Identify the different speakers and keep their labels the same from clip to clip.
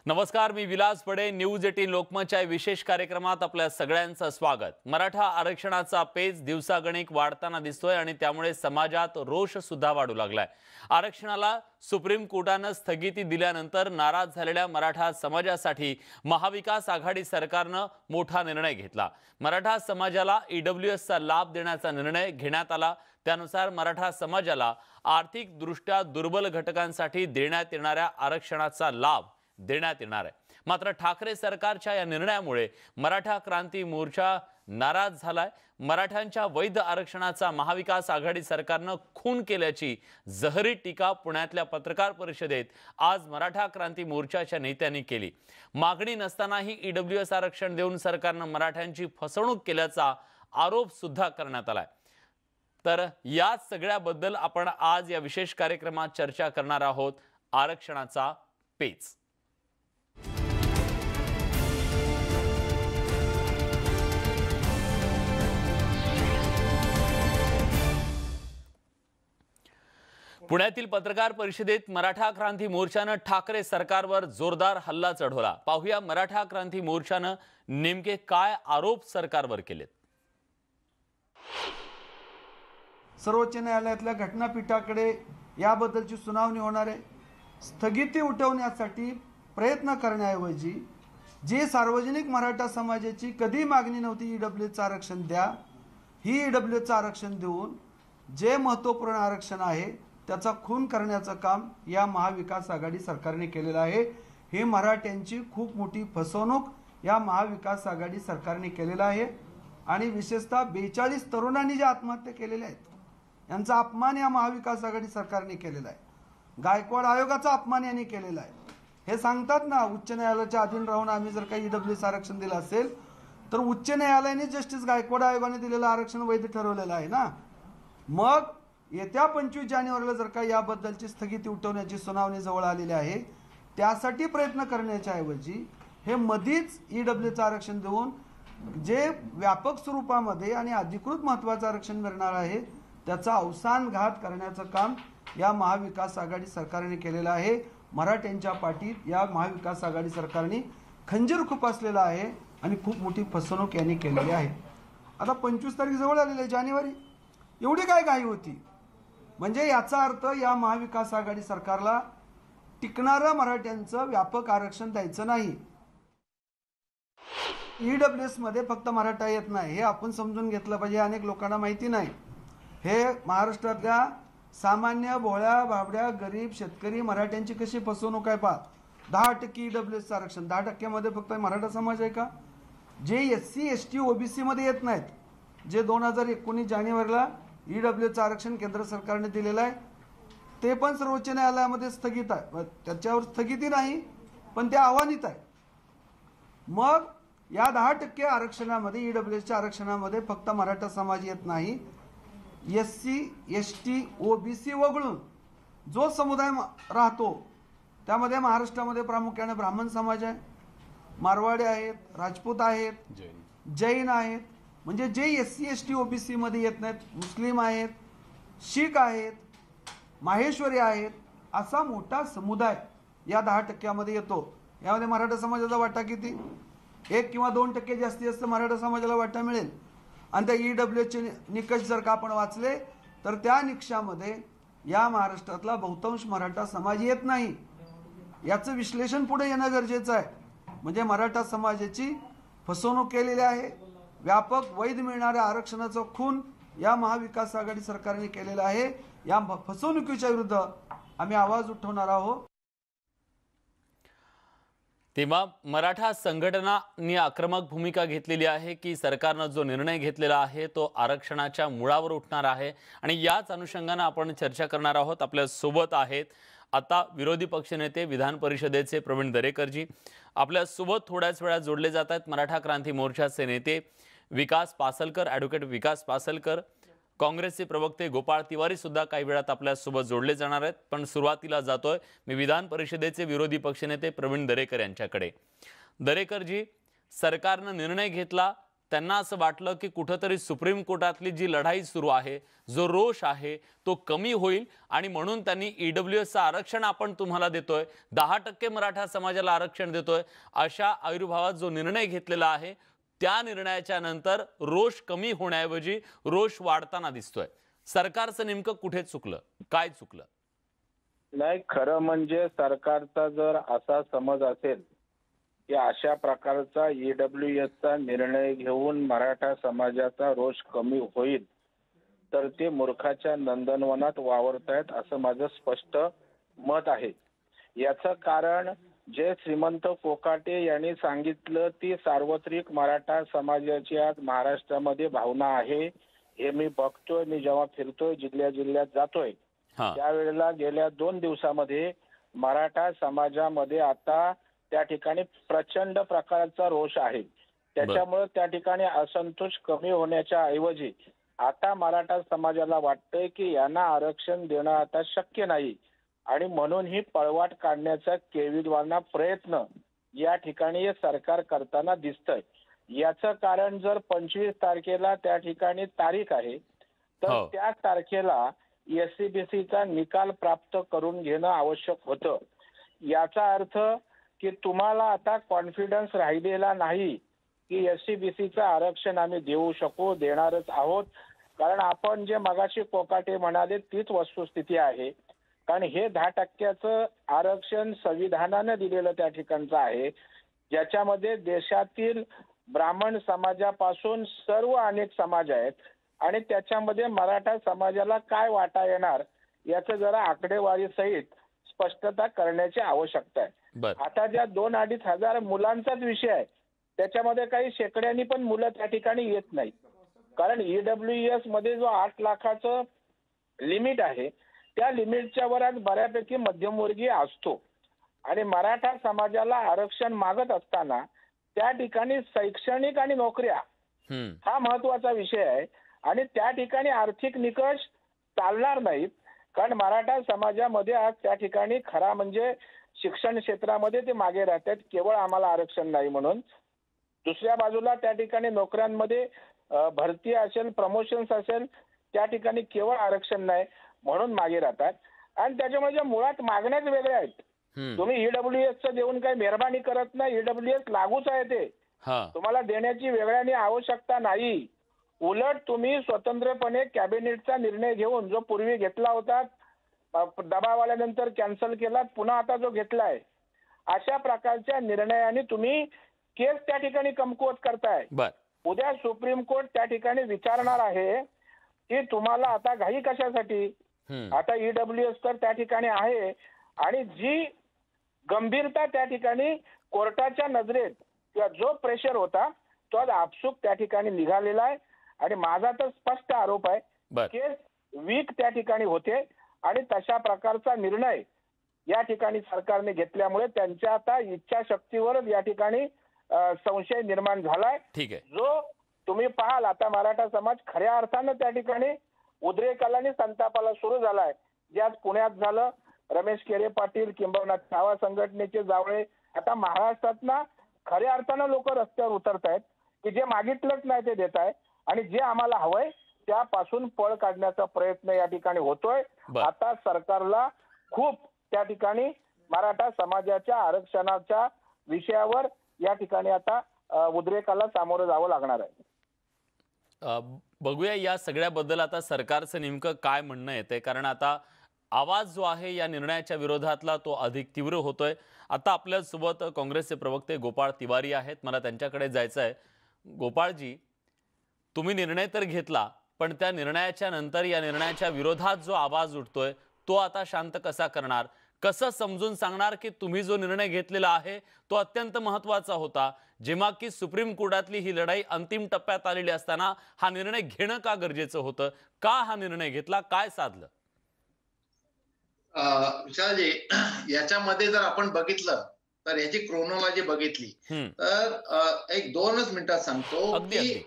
Speaker 1: नमस्कार, मी विलास पडे. न्यूज 18 लोकमतच्या विशेष कार्यक्रमात आपल्या सगळ्यांचं स्वागत. मराठा आरक्षणाचा पेच दिवसागणिक वाढताना दिसतोय आणि त्यामुळे समाजात रोष सुद्धा वाढू लागलाय. आरक्षणाला सुप्रीम कोर्टाने स्थगिती दिल्यानंतर नाराज झालेल्या मराठा समाजासाठी महाविकास आघाडी सरकारने मोठा निर्णय घेतला. मराठा समाजाला ईडब्ल्यूएसचा लाभ देण्याचा निर्णय घेण्यात आला. त्यानुसार मराठा समाजाला आर्थिक दृष्ट्या दुर्बल घटकांसाठी देण्यात येणाऱ्या आरक्षणाचा लाभ देण्यात येणार आहे. मात्र ठाकरे सरकारच्या या निर्णयामुळे मराठा क्रांती मोर्चा नाराज झालाय. मराठ्यांच्या वैध आरक्षणाचा महाविकास आघाडी सरकारने खून केल्याची जहरी टीका पुण्यातल्या पत्रकार परिषदेत आज मराठा क्रांती मोर्चाच्या नेत्यांनी केली. मागणी नसतानाही ईडब्ल्यूएस आरक्षण देऊन सरकारने मराठ्यांची फसवणूक केल्याचा आरोप सुद्धा करण्यात आलाय. तर या सगळ्याबद्दल आपण आज या विशेष कार्यक्रमात चर्चा करणार आहोत. आरक्षणाचा पेच. पुण्यातील पत्रकार परिषदेत मराठा क्रांती मोर्चाने ठाकरे सरकारवर जोरदार हल्ला चढवला. पाहूया मराठा क्रांती मोर्चाने नेमके काय आरोप सरकारवर केलेत.
Speaker 2: सर्वोच्च न्यायालयातल्या घटनापीठाकडे याबद्दलची सुनावणी होणार आहे. स्थगिती उठवण्यासाठी प्रयत्न करण्याऐवजी जे सार्वजनिक मराठा समाजाची कधी मागणी नव्हती ईडब्ल्यूचं आरक्षण द्या, ही ईडब्ल्यूचं आरक्षण देऊन जे महत्त्वपूर्ण आरक्षण आहे त्याचा खून करण्याचं काम या महाविकास आघाडी सरकारने केलेलं आहे. ही मराठ्यांची खूप मोठी फसवणूक या महाविकास आघाडी सरकारने केलेला आहे. आणि विशेषतः 42 तरुणांनी जे आत्महत्या केलेल्या आहेत यांचा अपमान या महाविकास आघाडी सरकारने केलेला आहे. गायकवाड आयोगाचा अपमान यांनी केलेला आहे. हे सांगतात ना, उच्च न्यायालयाच्या अधीन राहून आम्ही जर काही ईडब्ल्यूएस आरक्षण दिलं असेल तर उच्च न्यायालयाने जस्टिस गायकवाड आयोगाने दिलेलं आरक्षण वैध ठरवलेलं आहे ना. मग येत्या 25 जानेवारीला जर का याबद्दलची स्थगिती उठवण्याची सुनावणी जवळ आलेली आहे, त्यासाठी प्रयत्न करण्याच्या ऐवजी हे मधीच ईडब्ल्यूचं आरक्षण देऊन जे व्यापक स्वरूपामध्ये आणि अधिकृत महत्त्वाचं आरक्षण मिळणार आहे त्याचा अवसान घात करण्याचं काम या महाविकास आघाडी सरकारने केलेलं आहे. मराठ्यांच्या पाठीत या महाविकास आघाडी सरकारने खंजीर खुपसलेला आहे आणि खूप मोठी फसवणूक यांनी केलेली आहे. आता 25 तारीख जवळ आलेली आहे जानेवारी. एवढी काय घाई होती? म्हणजे याचा अर्थ या महाविकास आघाडी सरकारला टिकणारं मराठ्यांचं व्यापक आरक्षण द्यायचं नाही. ईडब्ल्यूएस मध्ये फक्त मराठा येत नाही हे आपण समजून घेतलं पाहिजे. अनेक लोकांना माहिती नाही. हे महाराष्ट्रातल्या सामान्य भोळ्या बाबड्या गरीब शेतकरी मराठ्यांची कशी फसवणूक आहे पहा. 10% ईडब्ल्यूएसचं आरक्षण, 10%मध्ये फक्त मराठा समाज आहे का? जे SC ST OBC मध्ये येत नाहीत, जे 2019 जानेवारीला ईडब्ल्यूचं आरक्षण केंद्र सरकारने दिलेलं आहे ते पण सर्वोच्च न्यायालयामध्ये स्थगित आहे. त्याच्यावर स्थगिती नाही पण ते आव्हानित आहे. मग या 10% आरक्षणामध्ये ईडब्ल्यूच्या आरक्षणामध्ये फक्त मराठा समाज येत नाही. SC ST OBC वगळून जो समुदाय राहतो त्यामध्ये महाराष्ट्रामध्ये प्रामुख्याने ब्राह्मण समाज आहे, मारवाडी आहेत, राजपूत आहेत, जैन आहेत. म्हणजे जे SC ST OBC मध्ये येत नाहीत, मुस्लिम आहेत, शीख आहेत, माहेश्वरी आहेत, असा मोठा समुदाय या 10% येतो. यामध्ये मराठा समाजाचा वाटा किती? 1 किंवा 2% जास्तीत जास्त मराठा समाजाला वाटा मिळेल. आणि त्या ईडब्ल्यूचे निकष जर का आपण वाचले तर त्या निकषामध्ये या महाराष्ट्रातला बहुतांश मराठा समाज येत नाही. याचं विश्लेषण पुढे येणं गरजेचं आहे. म्हणजे मराठा समाजाची फसवणूक केलेली आहे. व्यापक वैध मिळणाऱ्या आरक्षणाचं खून या महाविकास आघाडी सरकारने केलेला आहे. या फसवणुकीच्या विरुद्ध आम्ही आवाज उठवणार आहोत.
Speaker 1: तेव्हा मराठा संघटनांनी आक्रमक भूमिका घेतलेली आहे की सरकारने जो निर्णय घेतलेला आहे तो आरक्षणाच्या मुळावर उठणार आहे. आणि याच अनुषंगाने आपण चर्चा करणार आहोत. आपल्या सोबत आहेत आता विरोधी पक्षनेते विधान परिषदेचे प्रवीण दरेकरजी. आपल्या सोबत थोड्याच वेळात जोडले जात आहेत मराठा क्रांती मोर्चाचे नेते विकास पासलकर, ॲडव्होकेट विकास पासलकर. काँग्रेसचे प्रवक्ते गोपाळ तिवारी सुद्धा काही वेळात आपल्या सोबत जोडले जाणार आहेत. पण सुरुवातीला जातोय मी विधान परिषदेचे विरोधी पक्षनेते प्रवीण दरेकर यांच्याकडे. दरेकरजी, सरकारने निर्णय घेतला, त्यांना असं वाटलं की कुठंतरी सुप्रीम कोर्टातली जी लढाई सुरू आहे, जो रोष आहे तो कमी होईल आणि म्हणून त्यांनी ईडब्ल्यूएसचं आरक्षण आपण तुम्हाला देतोय, 10% मराठा समाजाला आरक्षण देतोय, अशा आविर्भावात जो निर्णय घेतलेला आहे त्या निर्णयाच्या नंतर रोष कमी होण्याऐवजी रोष वाढताना दिसतोय. सरकारचं नेमकं कुठे चुकलं, काय चुकलं?
Speaker 3: नाही, खरं म्हणजे सरकारचा जर असा समज असेल की अशा प्रकारचा ईडब्ल्यूएसचा निर्णय घेऊन मराठा समाजाचा रोष कमी होईल, तर ते मूर्खाच्या नंदनवनात वावरतायत असं माझं स्पष्ट मत आहे. याचं कारण जे श्रीमंत कोकाटे यांनी सांगितलं ती सार्वत्रिक मराठा समाजाची आज महाराष्ट्रामध्ये भावना आहे. हे मी बघतोय, मी जेव्हा फिरतोय, जिल्ह्यात जातोय, त्यावेळेला गेल्या 2 दिवसामध्ये मराठा समाजामध्ये आता त्या ठिकाणी प्रचंड प्रकारचा रोष आहे. त्याच्यामुळे त्या ठिकाणी असंतोष कमी होण्याच्या ऐवजी आता मराठा समाजाला वाटतंय की यांना आरक्षण देणं आता शक्य नाही आणि म्हणून ही पळवाट काढण्याचा केविलवाना प्रयत्न या ठिकाणी हे सरकार करताना दिसतंय. याचं कारण जर 25 तारखेला त्या ठिकाणी तारीख आहे, तर त्या तारखेला एससीबीसीचा निकाल प्राप्त करून घेणं आवश्यक होतं. याचा अर्थ की तुम्हाला आता कॉन्फिडन्स राहिलेला नाही की एससीबीसीचं आरक्षण आम्ही देऊ शकू, देणारच आहोत. कारण आपण जे मगाशी कोकाटे म्हणाले तीच वस्तुस्थिती आहे. कारण हे 10% आरक्षण संविधानानं दिलेलं त्या ठिकाणचं आहे, ज्याच्यामध्ये देशातील ब्राह्मण समाजापासून सर्व अनेक समाज आहेत आणि त्याच्यामध्ये मराठा समाजाला काय वाटा येणार याचं जरा आकडेवारी सहित स्पष्टता करण्याची आवश्यकता आहे. आता ज्या 2-2.5 हजार मुलांचाच विषय आहे, त्याच्यामध्ये काही शेकड्यांनी पण मुलं त्या ठिकाणी येत नाही. कारण ईडब्ल्यूएस मध्ये जो 8 लाखाचं लिमिट आहे, त्या लिमिटच्या वर आज बऱ्यापैकी मध्यमवर्गीय असतो आणि मराठा समाजाला आरक्षण मागत असताना त्या ठिकाणी शैक्षणिक आणि नोकऱ्या हा महत्वाचा विषय आहे आणि त्या ठिकाणी आर्थिक निकष चालणार नाहीत. कारण मराठा समाजामध्ये आज त्या ठिकाणी खरा म्हणजे शिक्षण क्षेत्रामध्ये ते मागे राहतात, केवळ आम्हाला आरक्षण नाही म्हणून. दुसऱ्या बाजूला त्या ठिकाणी नोकऱ्यांमध्ये भरती असेल, प्रमोशन्स असेल, त्या ठिकाणी केवळ आरक्षण नाही म्हणून मागे राहतात. आणि त्याच्यामध्ये मुळात मागण्याच वेगळ्या आहेत. तुम्ही ईडब्ल्यूएसचं देऊन काही मेहरबानी करत नाही, ईडब्ल्यूएस लागूच आहे ते, तुम्हाला देण्याची वेगळ्याने आवश्यकता नाही. उलट तुम्ही स्वतंत्रपणे कॅबिनेटचा निर्णय घेऊन जो पूर्वी घेतला होता, दबाव आल्यानंतर कॅन्सल केला, पुन्हा आता जो घेतलाय, अशा प्रकारच्या निर्णयाने तुम्ही केस त्या ठिकाणी कमकुवत करताय. उद्या सुप्रीम कोर्ट त्या ठिकाणी विचारणार आहे की तुम्हाला आता घाई कशासाठी. आता ईडब्ल्यूएस तर त्या ठिकाणी आहे आणि जी गंभीरता त्या ठिकाणी कोर्टाच्या नजरेत किंवा जो प्रेशर होता तो आज आपसूक त्या ठिकाणी निघालेला आहे. आणि माझा तर स्पष्ट आरोप आहे, केस वीक त्या ठिकाणी होते आणि तशा प्रकारचा निर्णय या ठिकाणी सरकारने घेतल्यामुळे त्यांच्या आता इच्छाशक्तीवर या ठिकाणी संशय निर्माण झालाय. जो तुम्ही पाहाल आता मराठा समाज खऱ्या अर्थानं त्या ठिकाणी उद्रेकाला संतापाला सुरू झालाय. जे आज पुण्यात झालं, रमेश केरे पाटील किंबहुना छावा संघटनेचे जावळे, आता महाराष्ट्रात ना खऱ्या अर्थानं लोक रस्त्यावर उतरत आहेत की जे मागितलंच नाही ते देत आहे आणि जे आम्हाला हवंय त्यापासून पळ काढण्याचा प्रयत्न या ठिकाणी होतोय. आता सरकारला खूप त्या ठिकाणी मराठा समाजाच्या आरक्षणाच्या विषयावर या ठिकाणी आता उद्रेकाला सामोरं जावं लागणार आहे.
Speaker 1: बघूया या सगळ्याबद्दल आता सरकारचं नेमकं काय म्हणणं येतंय, कारण आता आवाज जो आहे या निर्णयाच्या विरोधातला तो अधिक तीव्र होतोय. आता आपल्यासोबत काँग्रेसचे प्रवक्ते गोपाळ तिवारी आहेत, मला त्यांच्याकडे जायचं आहे. गोपाळजी, तुम्ही निर्णय तर घेतला, पण त्या निर्णयाच्या नंतर या निर्णयाच्या विरोधात जो आवाज उठतोय तो आता शांत कसा करणार? कसं समजून सांगणार की तुम्ही जो निर्णय घेतलेला आहे तो अत्यंत महत्त्वाचा होता, जेव्हा की सुप्रीम कोर्टातली ही लढाई अंतिम टप्प्यात आलेली असताना हा निर्णय घेणं का गरजेचं होतं? का हा निर्णय घेतला? काय साधलं?
Speaker 4: विशालजी, याच्यामध्ये जर आपण बघितलं तर याची क्रोनॉलॉजी बघितली तर 1-2च मिनिटात सांगतो की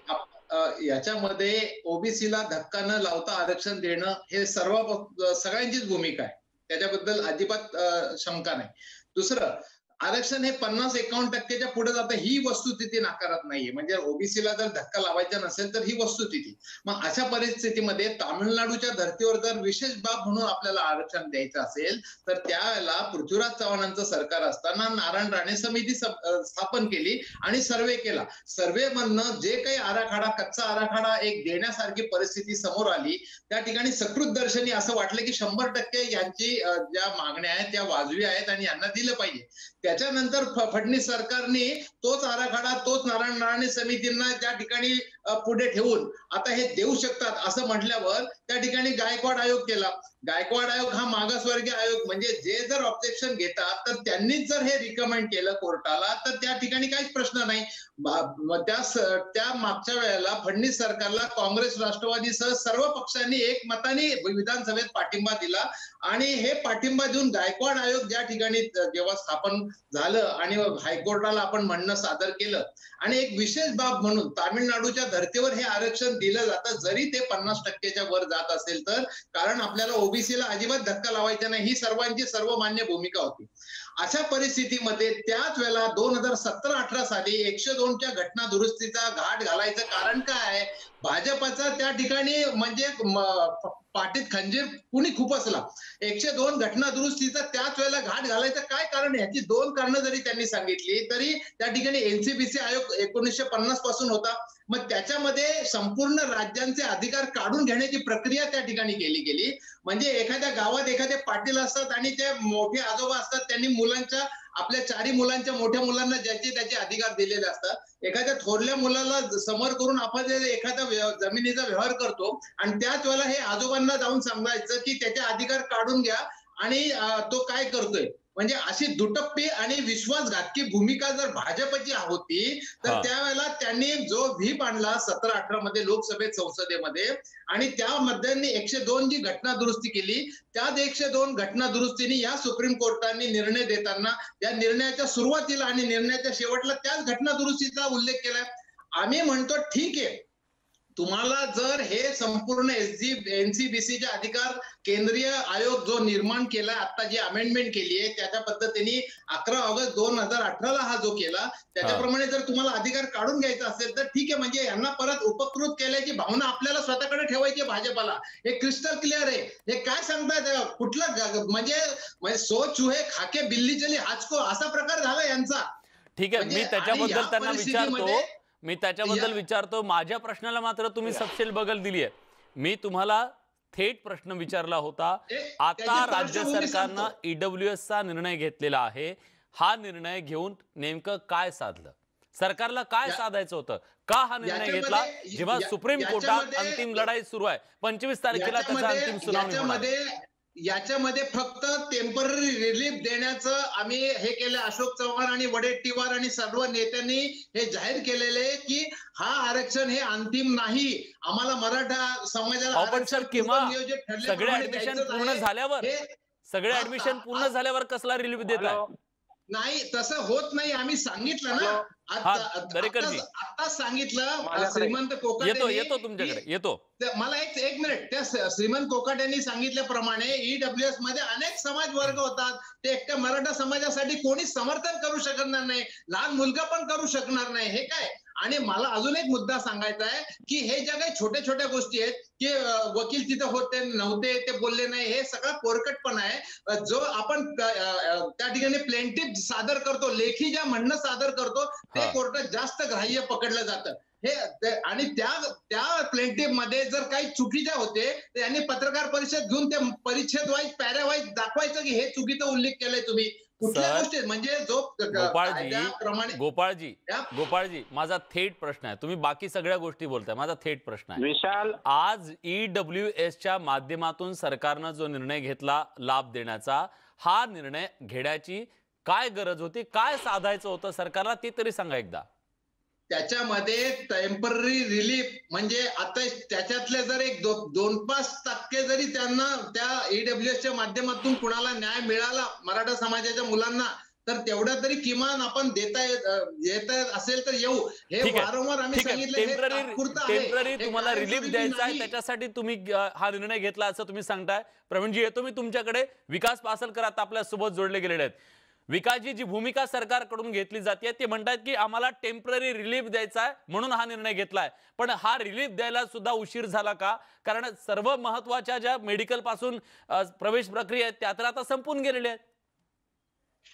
Speaker 4: याच्यामध्ये ओबीसीला धक्का न लावता आरक्षण देणं हे सगळ्यांचीच भूमिका आहे, त्याच्याबद्दल अजिबात शंका नाही. दुसरं, आरक्षण हे 50-51% पुढे जातं ही वस्तुस्थिती नाकारत नाहीये. म्हणजे ओबीसीला जर धक्का लावायचा नसेल तर ही वस्तुस्थिती. मग अशा परिस्थितीमध्ये तामिळनाडूच्या धर्तीवर जर विशेष बाब म्हणून आपल्याला आरक्षण द्यायचं असेल तर त्यावेळेला पृथ्वीराज चव्हाणांचं सरकार असताना नारायण राणे समिती स्थापन केली आणि सर्वे केला. सर्वे मधनं जे काही आराखडा, कच्चा आराखडा एक देण्यासारखी परिस्थिती समोर आली, त्या ठिकाणी सकृत दर्शनी असं वाटलं की 100% यांची ज्या मागण्या आहेत त्या वाजवी आहेत आणि यांना दिलं पाहिजे. त्याच्यानंतर फडणवीस सरकारने तोच आराखडा, तोच नारायण राणे समितींना त्या ठिकाणी पुढे ठेवून आता हे देऊ शकतात असं म्हटल्यावर त्या ठिकाणी गायकवाड आयोग केला. गायकवाड आयोग हा मागासवर्गीय आयोग, म्हणजे जे जर ऑब्जेक्शन घेतात तर त्यांनीच जर हे रिकमेंड केलं कोर्टाला तर त्या ठिकाणी काहीच प्रश्न नाही. त्या मागच्या वेळेला फडणवीस सरकारला काँग्रेस, राष्ट्रवादीसह सर्व पक्षांनी एकमताने विधानसभेत पाठिंबा दिला आणि हे पाठिंबा देऊन गायकवाड आयोग ज्या ठिकाणी जेव्हा स्थापन झालं आणि हायकोर्टाला आपण म्हणणं सादर केलं आणि एक विशेष बाब म्हणून तामिळनाडूच्या धर्तीवर हे आरक्षण दिलं जातं जरी ते 50%च्या वर जात असेल तर, कारण आपल्याला ओबीसीला अजिबात धक्का लावायचा नाही ही सर्वांची सर्वमान्य भूमिका होती. अशा परिस्थितीमध्ये त्याच वेळेला 2017-18 साली 102च्या घटना दुरुस्तीचा घाट घालायचं कारण काय? भाजपचा त्या ठिकाणी म्हणजे पाठीत खंजीर कुणी खुपसला. 102 घटना दुरुस्तीचा त्याच वेळेला घाट घालायचं काय कारण? याची 2 कारणं जरी त्यांनी सांगितली तरी त्या ठिकाणी एनसीबीसी आयोग 1950 पासून होता. मग त्याच्यामध्ये संपूर्ण राज्यांचे अधिकार काढून घेण्याची प्रक्रिया त्या ठिकाणी केली गेली. म्हणजे एखाद्या गावात एखादे पाटील असतात आणि ते मोठे आजोबा असतात, त्यांनी मुलांच्या आपल्या 4 मुलांच्या मोठ्या मुलांना ज्याचे त्याचे अधिकार दिलेले असतात. एखाद्या थोरल्या मुलाला समोर करून आपण एखाद्या जमिनीचा व्यवहार करतो आणि त्याच वेळेला हे आजोबांना जाऊन सांगायचं की त्याचे अधिकार काढून घ्या आणि तो काय करतोय. म्हणजे अशी दुटप्पी आणि विश्वासघातकी भूमिका जर भाजपची होती तर त्यावेळेला त्यांनी जो व्हीप आणला 17-18 मध्ये लोकसभेत, संसदेमध्ये आणि त्यामध्ये 102 जी घटना दुरुस्ती केली, त्याच 102 घटना दुरुस्तीने या सुप्रीम कोर्टाने निर्णय देताना त्या निर्णयाच्या सुरुवातीला आणि निर्णयाच्या शेवटला त्याच घटना दुरुस्तीचा उल्लेख केलाय. आम्ही म्हणतो ठीक आहे, तुम्हाला जर हे संपूर्ण एनसीबीसीचे अधिकार केंद्रीय आयोग जो निर्माण केला, आता जी अमेंडमेंट केली आहे त्याच्या पद्धतीने 11 ऑगस्ट 2018 हा जो केला त्याच्याप्रमाणे जर तुम्हाला अधिकार काढून घ्यायचा असेल तर ठीक आहे. म्हणजे यांना परत उपकृत केल्याची भावना आपल्याला स्वतःकडे ठेवायची भाजपाला, हे क्रिस्टल क्लिअर आहे. हे काय सांगतात, कुठलं म्हणजे सो चुहे खाके बिल्ली चली हाचको असा प्रकार झाला यांचा.
Speaker 1: ठीक आहे, मी त्याच्याबद्दल त्यांना विचारतो. माझ्या प्रश्नाला मात्र तुम्ही सपशेल बगल दिली आहे. मी तुम्हाला थेट प्रश्न विचारला होता. आता राज्य सरकारनं ईडब्ल्यूएसचा निर्णय घेतलेला आहे. हा निर्णय घेऊन नेमकं काय साधलं? सरकारला काय साधायचं होतं? का हा निर्णय घेतला जेव्हा सुप्रीम कोर्टात अंतिम लढाई सुरू आहे? 25 तारखेला त्याचा अंतिम सुनावणी होणार आहे.
Speaker 4: याच्यामध्ये फक्त टेम्पररी रिलीफ देण्याचं आम्ही हे केलं. अशोक चव्हाण आणि वडेट्टीवार आणि सर्व नेत्यांनी हे जाहीर केलेले की हा आरक्षण हे अंतिम नाही, आम्हाला मराठा समाजाला
Speaker 1: सगळे ऍडमिशन पूर्ण झाल्यावर कसला रिलीफ देत आहे?
Speaker 4: नाही, तसं होत नाही. आम्ही सांगितलं ना, आता सांगितलं. श्रीमंत कोकाटे
Speaker 1: येतो तुमच्याकडे येतो.
Speaker 4: मला एक मिनिट. त्या श्रीमंत कोकाटे यांनी सांगितल्याप्रमाणे ईडब्ल्यूएस मध्ये अनेक समाज वर्ग होतात. ते एकट्या मराठा समाजासाठी कोणी समर्थन करू शकणार नाही, लहान मुलगा पण करू शकणार नाही. हे काय? आणि मला अजून एक मुद्दा सांगायचा आहे की हे ज्या काही छोट्या छोट्या गोष्टी आहेत की वकील तिथे होते नव्हते, ते बोलले नाही, हे सगळं पोरकटपणा आहे. जो आपण त्या ठिकाणी प्लेंटिफ सादर करतो, लेखी ज्या म्हणणं सादर करतो ते कोर्टात जास्त ग्राह्य पकडलं जातं. हे आणि त्या प्लेंटिफ मध्ये जर काही चुकीच्या होते तर यांनी पत्रकार परिषद घेऊन ते परिच्छेद वाईज, पॅरा वाईज दाखवायचं की हे चुकीचा उल्लेख केलाय तुम्ही कुठल्या गोष्टी. म्हणजे जो
Speaker 1: गोपाळजी माझा थेट प्रश्न आहे. तुम्ही बाकी सगळ्या गोष्टी बोलताय, माझा थेट प्रश्न आहे.
Speaker 3: विशाल,
Speaker 1: आज ईडब्ल्यूएसच्या माध्यमातून सरकारनं जो निर्णय घेतला लाभ देण्याचा, हा निर्णय घेण्याची काय गरज होती? काय साधायचं होतं सरकारला ते तरी सांगा एकदा.
Speaker 4: त्याच्यामध्ये टेम्पररी रिलीफ म्हणजे आता त्याच्यातले जर 2-5% जरी त्यांना त्या ईडब्ल्यूएसच्या माध्यमातून कुणाला न्याय मिळाला मराठा समाजाच्या मुलांना, तर तेवढा तरी किमान आपण देता येत असेल तर येऊ. हे वारंवार आम्ही सांगितलं.
Speaker 1: टेम्पररी तुम्हाला रिलीफ द्यायचा आहे, त्याच्यासाठी तुम्ही हा निर्णय घेतला असं तुम्ही सांगताय. प्रवीणजी, येतो मी तुमच्याकडे. विकास पासलकर आता आपल्या सोबत जोडले गेलेले आहेत. विकासजी, जी भूमिका सरकारकडून घेतली जाते ते म्हणतात की आम्हाला टेम्पररी रिलीफ द्यायचा आहे म्हणून हा निर्णय घेतलाय, पण हा रिलीफ द्यायला सुद्धा उशीर झाला का? कारण सर्व महत्वाच्या ज्या मेडिकल पासून प्रवेश प्रक्रिया आहेत त्या तर आता संपून गेलेल्या आहेत.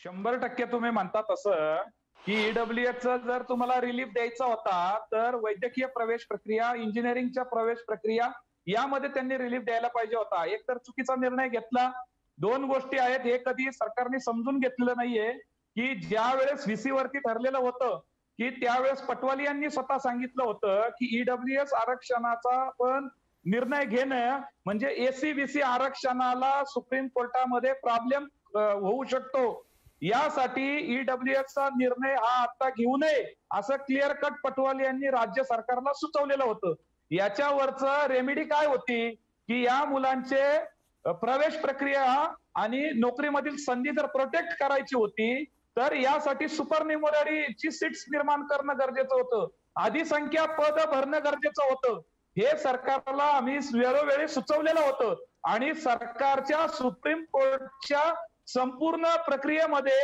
Speaker 5: 100% तुम्ही म्हणता तसं की ईडब्ल्यूएसचा जर तुम्हाला रिलीफ द्यायचा होता तर वैद्यकीय प्रवेश प्रक्रिया, इंजिनिअरिंगच्या प्रवेश प्रक्रिया यामध्ये त्यांनी रिलीफ द्यायला पाहिजे होता. एक तर चुकीचा निर्णय घेतला. दोन गोष्टी आहेत, हे कधी सरकारने समजून घेतलेलं नाहीये की ज्या वेळेस व्हीसी वरती ठरलेलं होतं की त्यावेळेस पटवाली यांनी स्वतः सांगितलं होतं की ईडब्ल्यूएस आरक्षणाचा पण निर्णय घेणं म्हणजे एसी बीसी आरक्षणाला सुप्रीम कोर्टामध्ये प्रॉब्लेम होऊ शकतो. यासाठी ईडब्ल्यूएसचा निर्णय हा आता घेऊ नये असं क्लिअर कट पटवाली यांनी राज्य सरकारला सुचवलेलं होतं. याच्यावरचं रेमेडी काय होती की या मुलांचे प्रवेश प्रक्रिया आणि नोकरीमधील संधी जर प्रोटेक्ट करायची होती तर यासाठी सुपरन्युमररीची सीट्स निर्माण करणं गरजेचं होतं. अधिसंख्या पद भरणं गरजेचं होतं. हे सरकारला आम्ही वेळोवेळी सुचवलेलं होतं आणि सरकारच्या सुप्रीम कोर्टच्या संपूर्ण प्रक्रियेमध्ये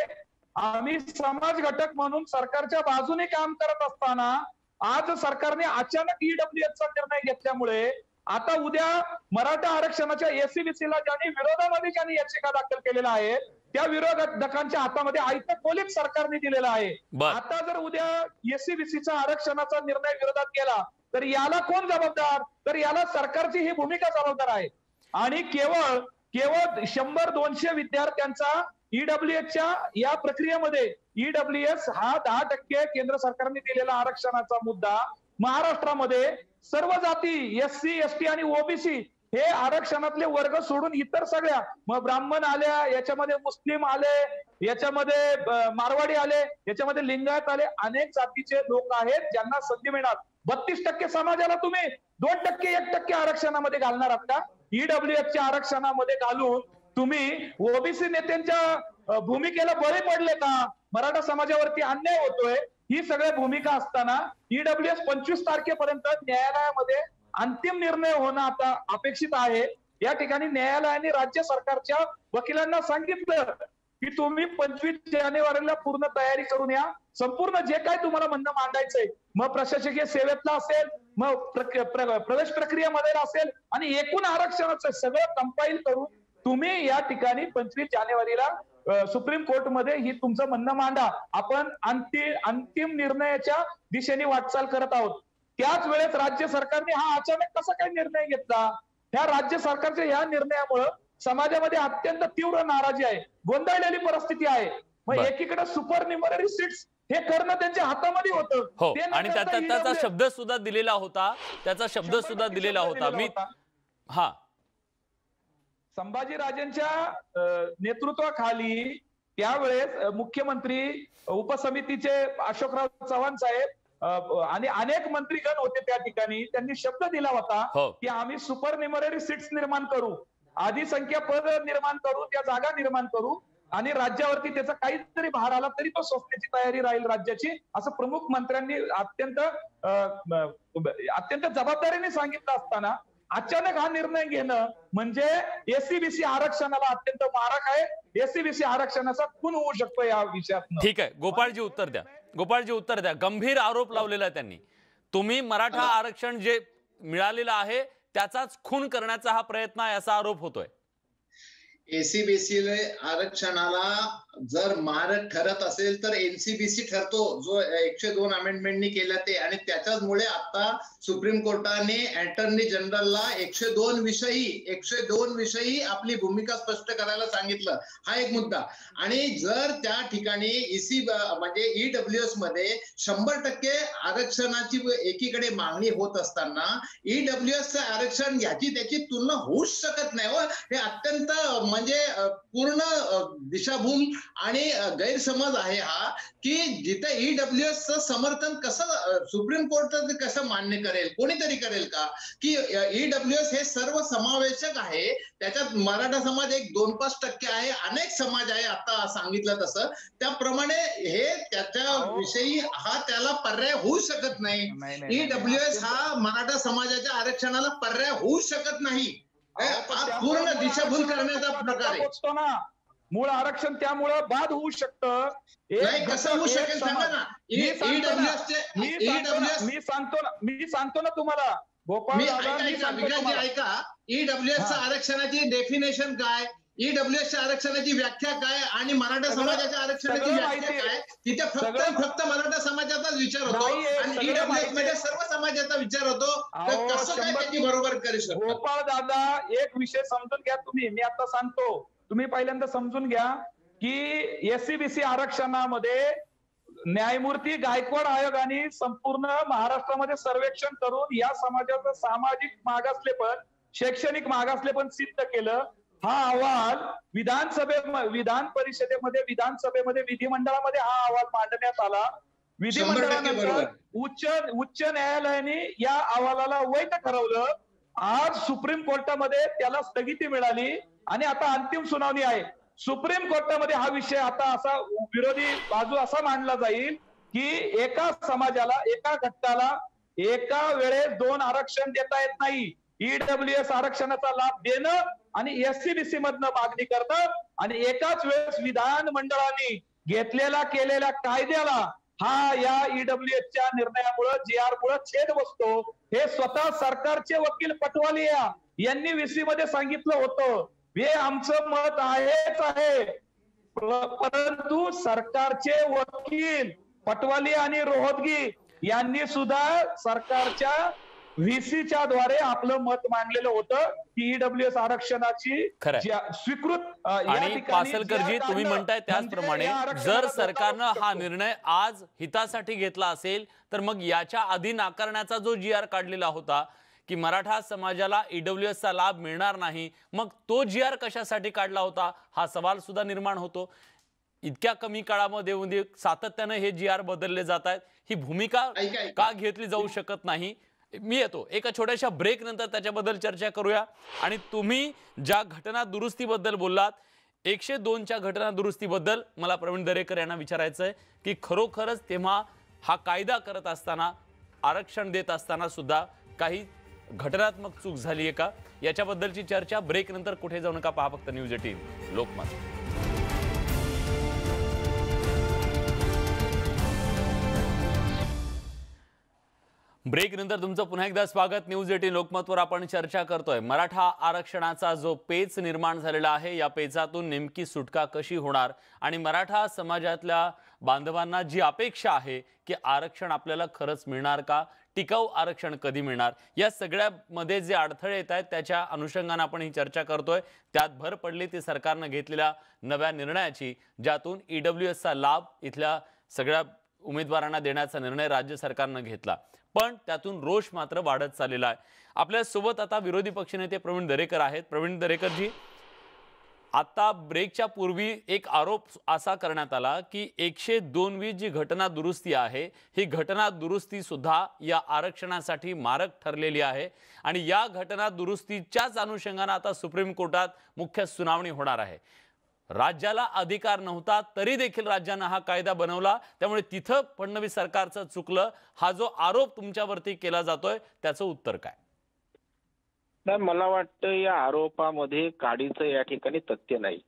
Speaker 5: आम्ही समाज घटक म्हणून सरकारच्या बाजूने काम करत असताना आज सरकारने अचानक ईडब्ल्यूएसचा निर्णय घेतल्यामुळे आता उद्या मराठा आरक्षणाच्या एसीबीसीला ज्यांनी विरोधामध्ये ज्यांनी याचिका दाखल केलेल्या आहेत त्या विरोधकांच्या हातामध्ये आयतं पोलीस सरकारने दिलेला आहे. आता जर उद्या एसीबीसीचा आरक्षणाचा निर्णय विरोधात केला तर याला कोण जबाबदार? तर याला सरकारची ही भूमिका जबाबदार आहे. आणि केवळ 100-200 विद्यार्थ्यांचा ईडब्ल्यूएसच्या या प्रक्रियेमध्ये ईडब्ल्यूएस हा 10% केंद्र सरकारने दिलेला आरक्षणाचा मुद्दा महाराष्ट्रामध्ये सर्व जाती एससी एसटी आणि ओबीसी हे आरक्षणातले वर्ग सोडून इतर सगळ्या, मग ब्राह्मण आल्या, याच्यामध्ये मुस्लिम आले, याच्यामध्ये मारवाडी आले, याच्यामध्ये लिंगायत आले, अनेक जातीचे लोक आहेत ज्यांना संधी मिळणार. 32% समाजाला तुम्ही 2%, 1% आरक्षणामध्ये घालणार आहात का? ईडब्ल्यूएसच्या आरक्षणामध्ये घालून तुम्ही ओबीसी नेत्यांच्या भूमिकेला बळी पडले का? मराठा समाजावरती अन्याय होतोय. ही सगळ्या भूमिका असताना ईडब्ल्यूएस 25 तारखेपर्यंत न्यायालयामध्ये अंतिम निर्णय होणं आता अपेक्षित आहे. या ठिकाणी न्यायालयाने राज्य सरकारच्या वकिलांना सांगितलं की तुम्ही 25 जानेवारीला पूर्ण तयारी करून या. संपूर्ण जे काय तुम्हाला म्हणणं मांडायचंय, मग प्रशासकीय सेवेतला असेल, मग प्रवेश प्रक्रियेमध्ये असेल आणि एकूण आरक्षणाचं सगळं कंपाईल करून तुम्ही या ठिकाणी 25 जानेवारीला सुप्रीम कोर्टमध्ये ही तुमचं म्हणणं मांडा. आपण अंतिम निर्णयाच्या दिशेने वाटचाल करत आहोत. त्याच वेळेस राज्य सरकारने हा अचानक कसा काय निर्णय घेतला? ह्या राज्य सरकारच्या या निर्णयामुळे समाजामध्ये अत्यंत तीव्र नाराजी आहे, गोंधळलेली परिस्थिती आहे. मग एकीकडे सुपरन्युमररी सीट्स हे करणं त्यांच्या हातामध्ये होतं.
Speaker 1: हो, आणि त्याचा शब्द सुद्धा दिलेला होता, त्याचा शब्द सुद्धा दिलेला होता. मी
Speaker 5: संभाजीराजेंच्या नेतृत्वाखाली त्यावेळेस मुख्यमंत्री, उपसमितीचे अशोकराव चव्हाण साहेब आणि अनेक मंत्रीगण होते त्या ठिकाणी. त्यांनी शब्द दिला होता की आम्ही सुपरन्युमररी सीट्स निर्माण करू, अधिसंख्या पद निर्माण करू, त्या जागा निर्माण करू आणि राज्यावरती त्याचा काहीतरी भार आला तरी तो सोसण्याची तयारी राहील राज्याची, असं प्रमुख मंत्र्यांनी अत्यंत जबाबदारीने सांगितलं असताना अचानक हा निर्णय घेणं म्हणजे एसीबीसी आरक्षणाला अत्यंत मारक आहे. एसीबीसी आरक्षणाचा खून होऊ शकतो या विषयात.
Speaker 1: ठीक आहे, गोपाळजी उत्तर द्या. गोपाळजी उत्तर द्या. गंभीर आरोप लावलेला आहे त्यांनी. तुम्ही मराठा आरक्षण जे मिळालेलं आहे त्याचाच खून करण्याचा हा प्रयत्न आहे असा आरोप होतोय.
Speaker 4: एसीबीसी आरक्षणाला जर मारक ठरत असेल तर एनसीबीसी ठरतो, जो 102 अमेंडमेंटनी केला ते. आणि त्याच्याचमुळे आता सुप्रीम कोर्टाने अटॉर्नी जनरलला 102 विषयी आपली भूमिका स्पष्ट करायला सांगितलं. हा एक मुद्दा. आणि जर त्या ठिकाणी म्हणजे ईडब्ल्यूएस मध्ये 100% आरक्षणाची एकीकडे मागणी होत असताना ईडब्ल्यूएसचं आरक्षण याची त्याची तुलना होऊच शकत नाही. हे अत्यंत म्हणजे पूर्ण दिशाभूल आणि गैरसमज आहे हा, की जिथे ईडब्ल्यूएसचं समर्थन कसं सुप्रीम कोर्ट कसं मान्य करेल, कोणीतरी करेल का? की ईडब्ल्यूएस हे सर्व समावेशक आहे. त्याच्यात मराठा समाज एक 2-5% आहे, अनेक समाज आहे आता सांगितलं तसं. त्याप्रमाणे हे त्याच्याविषयी हा त्याला पर्याय होऊ शकत नाही. ईडब्ल्यूएस हा मराठा समाजाच्या आरक्षणाला पर्याय होऊ शकत नाही. पूर्ण दिशाभूल करण्याचा प्रकार आहे.
Speaker 5: मूळ आरक्षण त्यामुळं बाद होऊ शकतं.
Speaker 4: नाही, कसं होऊ शकेल सांगा ना.
Speaker 5: मी सांगतो ना तुम्हाला गोपाळ दादा, मी सांगतो तुम्हाला.
Speaker 4: ऐका, ईडब्ल्यूएसच्या आरक्षणाची डेफिनेशन काय, ईडब्ल्यूएसच्या आरक्षणाची व्याख्या काय आणि मराठा समाजाच्या आरक्षणाची व्याख्या काय, तिथे फक्त मराठा समाजाचाच विचार होतो आणि ईडब्ल्यूएस मध्ये सर्व समाजाचा विचार होतो. तर कसं काय त्याची बरोबर करू शकतो?
Speaker 5: गोपाळ दादा, एक विषय समजून घ्या तुम्ही. मी आता सांगतो, तुम्ही पहिल्यांदा समजून घ्या की एससीबीसी आरक्षणामध्ये न्यायमूर्ती गायकवाड आयोगाने संपूर्ण महाराष्ट्रामध्ये सर्वेक्षण करून या समाजाचं सामाजिक मागासलेपण, शैक्षणिक मागासलेपण सिद्ध केलं. हा अहवाल विधान परिषदेमध्ये, विधानसभेमध्ये, विधिमंडळामध्ये हा अहवाल मांडण्यात आला. विधिमंडळानंतर उच्च न्यायालयाने या अहवालाला वैध ठरवलं. आज सुप्रीम कोर्टामध्ये त्याला स्थगिती मिळाली आणि आता अंतिम सुनावणी आहे. सुप्रीम कोर्टामध्ये हा विषय आता असा विरोधी बाजू असा मांडला जाईल की एका समाजाला, एका घटकाला एका वेळेस 2 आरक्षण देता येत नाही. ईडब्ल्यूएस आरक्षणाचा लाभ देणं आणि एससीबीसी मधनं मागणी करणं आणि एकाच वेळेस विधान मंडळाने केलेल्या कायद्याला हा या ईडब्ल्यूएसच्या निर्णयामुळे, जीआर मुळे छेद बसतो. हे स्वतः सरकारचे वकील पटवालिया यांनी व्हीसी मध्ये सांगितलं होतं. हे आमचं मत आहेच आहे, परंतु सरकारचे वकील पटवालिया आणि रोहतगी यांनी सुद्धा सरकारच्या व्हीसीच्या द्वारे आपलं मत मांडलेलं होतं की ईडब्ल्यूएस आरक्षणाची स्वीकृत.
Speaker 1: आणि पासलकरजी, तुम्ही म्हणताय त्याचप्रमाणे जर सरकारनं हा निर्णय आज हितासाठी घेतला असेल तर मग याच्या आधी नाकारण्याचा जो जीआर काढलेला होता की मराठा समाजाला ईडब्ल्यूएसचा लाभ मिळणार नाही, मग तो जीआर कशासाठी काढला होता हा सवाल सुद्धा निर्माण होतो. इतक्या कमी काळामध्ये सातत्यानं हे जीआर बदलले जात आहेत. ही भूमिका का घेतली जाऊ शकत नाही? मी येतो एका छोट्याशा ब्रेक नंतर त्याच्याबद्दल चर्चा करूया. आणि तुम्ही ज्या घटना दुरुस्तीबद्दल बोललात, 102च्या घटना दुरुस्तीबद्दल मला प्रवीण दरेकर यांना विचारायचं आहे की खरोखरच तेव्हा हा कायदा करत असताना, आरक्षण देत असताना सुद्धा काही घटनात्मक चूक झाली आहे का? याच्याबद्दलची चर्चा ब्रेक नंतर. कुठे जाऊ नका, पहा फक्त न्यूज 18 लोकमत. ब्रेक नंतर तुमचं पुन्हा एकदा स्वागत. न्यूज 18 लोकमतवर आपण चर्चा करतोय. मराठा आरक्षणाचा जो पेच निर्माण झालेला आहे, या पेचातून नेमकी सुटका कशी होणार आणि मराठा समाजातल्या बांधवांना जी अपेक्षा आहे की आरक्षण आपल्याला खरंच मिळणार का, टिकाऊ आरक्षण कधी मिळणार, या सगळ्यामध्ये जे अडथळे येत आहेत त्याच्या अनुषंगाने आपण ही चर्चा करतोय. त्यात भर पडली ती सरकारनं घेतलेल्या नव्या निर्णयाची, ज्यातून ईडब्ल्यूएसचा लाभ इथल्या सगळ्या उमेदवारांना देण्याचा निर्णय राज्य सरकारनं घेतला. पण त्यातून रोष मात्र वाढत चाललेला आहे. आपल्या सोबत आता विरोधी पक्षनेते प्रवीण दरेकर आहेत. प्रवीण दरेकरजी, आता ब्रेकच्या पूर्वी एक आरोप असा करण्यात आला की 102वी जी घटना दुरुस्ती आहे, ही घटना दुरुस्ती सुद्धा या आरक्षणासाठी मारक ठरलेली आहे आणि या घटना दुरुस्तीच्याच अनुषंगाने आता सुप्रीम कोर्टात मुख्य सुनावणी होणार आहे. राज्याला अधिकार नव्हता तरी देखील राज्यानं हा कायदा बनवला, त्यामुळे तिथं फडणवीस सरकारचं चुकलं, हा जो आरोप तुमच्यावरती केला जातोय त्याचं उत्तर काय?
Speaker 3: नाही, मला वाटतं या आरोपामध्ये काडीचं या ठिकाणी तथ्य नाही.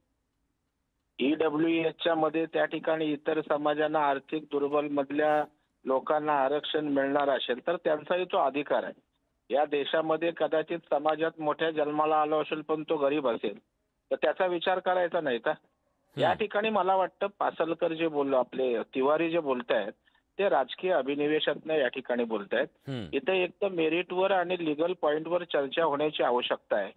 Speaker 3: ईडब्ल्यूएसच्या मध्ये त्या ठिकाणी इतर समाजांना, आर्थिक दुर्बल मधल्या लोकांना आरक्षण मिळणार असेल तर त्यांचाही तो अधिकार आहे. या देशामध्ये कदाचित समाजात मोठ्या जन्माला आलो असेल पण तो गरीब असेल तर त्याचा विचार करायचा नाही का? या ठिकाणी मला वाटतं पासलकर जे बोललो, आपले तिवारी जे बोलतायत ते राजकीय अभिनिवेशातनं या ठिकाणी बोलतायत. इथे एक तर मेरिटवर आणि लिगल पॉइंटवर चर्चा होण्याची आवश्यकता आहे.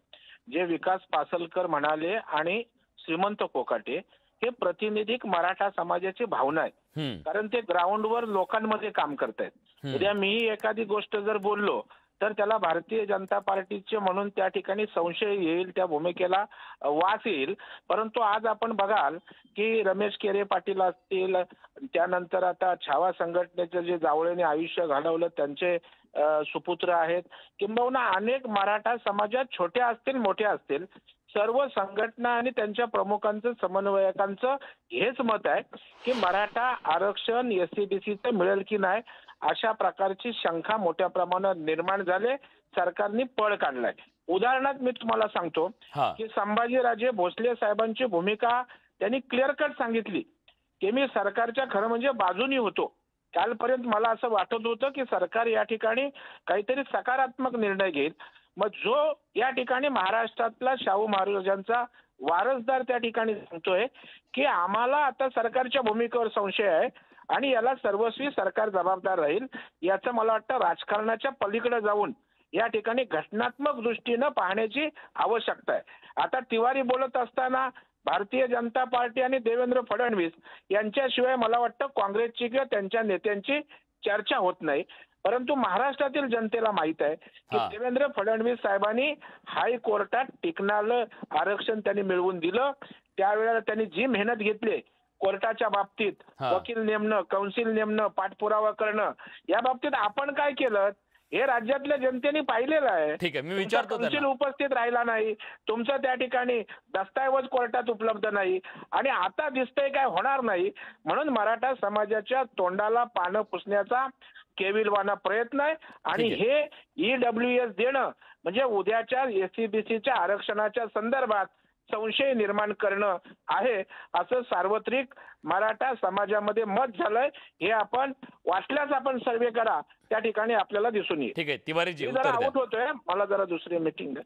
Speaker 3: जे विकास पासलकर म्हणाले आणि श्रीमंत कोकाटे हे प्रतिनिधिक मराठा समाजाची भावना आहे, कारण ते ग्राउंडवर लोकांमध्ये काम करतायत. उद्या मीही एखादी गोष्ट जर बोललो तर त्याला भारतीय जनता पार्टीचे म्हणून त्या ठिकाणी संशय येईल, त्या भूमिकेला वास येईल. परंतु आज आपण बघाल की रमेश केरे पाटील असतील, त्यानंतर आता छावा संघटनेचं जे जावळेने आयुष्य घालवलं त्यांचे सुपुत्र आहेत, किंबहुना अनेक मराठा समाजात छोट्या असतील मोठ्या असतील सर्व संघटना आणि त्यांच्या प्रमुखांचं, समन्वयकांचं हेच मत आहे की मराठा आरक्षण एससीबीसीचं मिळेल की नाही अशा प्रकारची शंका मोठ्या प्रमाणात निर्माण झाले. सरकारने पळ काढलाय. उदाहरणार्थ मी तुम्हाला सांगतो की संभाजीराजे भोसले साहेबांची भूमिका त्यांनी क्लिअर कट सांगितली की मी सरकारच्या खरं म्हणजे बाजूनी होतो. कालपर्यंत मला असं वाटत होतं की सरकार या ठिकाणी काहीतरी सकारात्मक निर्णय घेईल. मग जो या ठिकाणी महाराष्ट्रातला शाहू महाराजांचा वारसदार त्या ठिकाणी सांगतोय की आम्हाला आता सरकारच्या भूमिकेवर संशय आहे आणि याला सर्वस्वी सरकार जबाबदार राहील, याचं मला वाटतं राजकारणाच्या पलीकडे जाऊन या ठिकाणी घटनात्मक दृष्टीनं पाहण्याची आवश्यकता आहे. आता तिवारी बोलत असताना भारतीय जनता पार्टी आणि देवेंद्र फडणवीस यांच्याशिवाय मला वाटतं काँग्रेसची किंवा त्यांच्या नेत्यांची चर्चा होत नाही. परंतु महाराष्ट्रातील जनतेला माहित आहे की देवेंद्र फडणवीस साहेबांनी हायकोर्टात टिकणारं आरक्षण त्यांनी मिळवून दिलं. त्यावेळेला त्यांनी जी मेहनत घेतली कोर्टाच्या बाबतीत, वकील नेमणं, कौन्सिल नेमणं, पाठपुरावा करणं, या बाबतीत आपण काय केलं हे राज्यातल्या जनतेने पाहिलेलं आहे.
Speaker 1: ठीक आहे, मी विचारतो
Speaker 3: कौन्सिल उपस्थित राहिला नाही, तुमचं त्या ठिकाणी दस्तऐवज कोर्टात उपलब्ध नाही आणि आता दिसतंय काय होणार नाही. म्हणून मराठा समाजाच्या तोंडाला पानं पुसण्याचा केविलवाना प्रयत्न आहे आणि हे EWS देणं म्हणजे उद्याच्या SCBCच्या आरक्षणाच्या संदर्भात संशय निर्माण करणं आहे असं सार्वत्रिक मराठा समाजामध्ये मत झालंय. हे आपण वाटल्यास आपण सर्वे करा, त्या ठिकाणी आपल्याला दिसून येईल.
Speaker 1: ठीक आहे, तिवारीजी
Speaker 3: जरा आउट होतोय, मला जरा दुसरी मीटिंग आहे.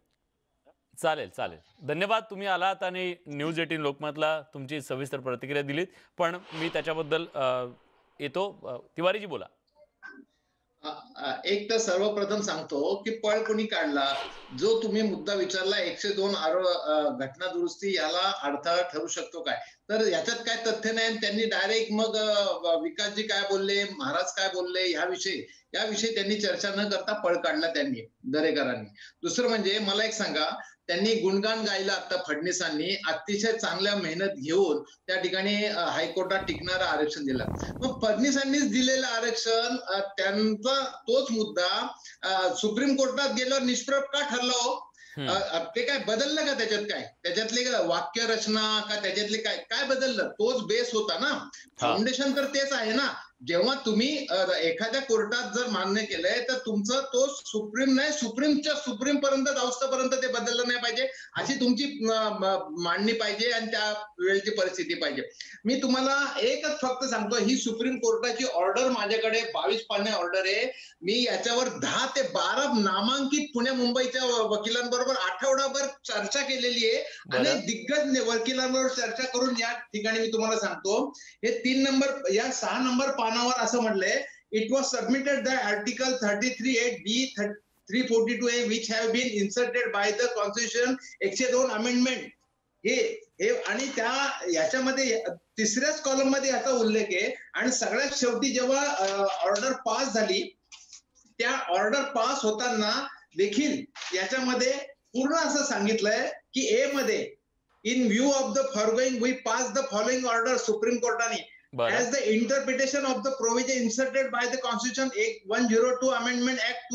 Speaker 1: चालेल चालेल, धन्यवाद. तुम्ही आलात आणि न्यूज 18 लोकमतला तुमची सविस्तर प्रतिक्रिया दिलीत, पण मी त्याच्याबद्दल येतो. तिवारीजी बोला.
Speaker 4: एक तर सर्वप्रथम सांगतो की पळ कोणी काढला, जो तुम्ही मुद्दा विचारला 102 घटना दुरुस्ती याला अडथळा ठरू शकतो काय, तर याच्यात काय तथ्य नाही. त्यांनी डायरेक्ट मग विकासजी काय बोलले, महाराज काय बोलले याविषयी त्यांनी चर्चा न करता पळ काढला त्यांनी, दरेकरांनी. दुसरं म्हणजे मला एक सांगा, त्यांनी गुणगान गायला आता फडणवीसांनी अतिशय चांगल्या मेहनत घेऊन त्या ठिकाणी हायकोर्टात टिकणारं आरक्षण दिलं. मग फडणवीसांनीच दिलेलं आरक्षण, त्यांचा तोच मुद्दा सुप्रीम कोर्टात गेल्यावर निष्प्रभ का ठरला हो? ते काय बदललं का त्याच्यात? काय त्याच्यातले वाक्य रचना का त्याच्यातले काय बदललं? तोच बेस होता ना, फाउंडेशन तर तेच आहे ना. जेव्हा तुम्ही एखाद्या कोर्टात जर मान्य केलंय तर तुमचं तो सुप्रीम नाही, सुप्रीम पर्यंत जाऊस्तपर्यंत ते बदललं नाही पाहिजे, अशी तुमची मांडणी पाहिजे आणि त्या वेळेची परिस्थिती पाहिजे. मी तुम्हाला एकच फक्त सांगतो, ही सुप्रीम कोर्टाची ऑर्डर माझ्याकडे 22 पाने ऑर्डर आहे. मी याच्यावर 10 ते 12 नामांकित पुणे मुंबईच्या वकिलांबरोबर आठवडाभर चर्चा केलेली आहे आणि दिग्गज वकिलांबरोबर चर्चा करून या ठिकाणी मी तुम्हाला सांगतो, हे 3 नंबर या 6 नंबर पानावर असं म्हटलंय, it was submitted the article 33(8)(b), 342(a) which have been inserted by the constitution 102 amendment. हे आणि याच्यामध्ये 3ऱ्याच कॉलम मध्ये याचा उल्लेख आहे. आणि सगळ्यात शेवटी जेव्हा ऑर्डर पास झाली, त्या ऑर्डर पास होताना देखील याच्यामध्ये पूर्ण असं सांगितलंय की ए मध्ये, in view of the foregoing we pass the following order, supreme कोर्टाने as the interpretation of the provision inserted by the Constitution 102 Amendment Act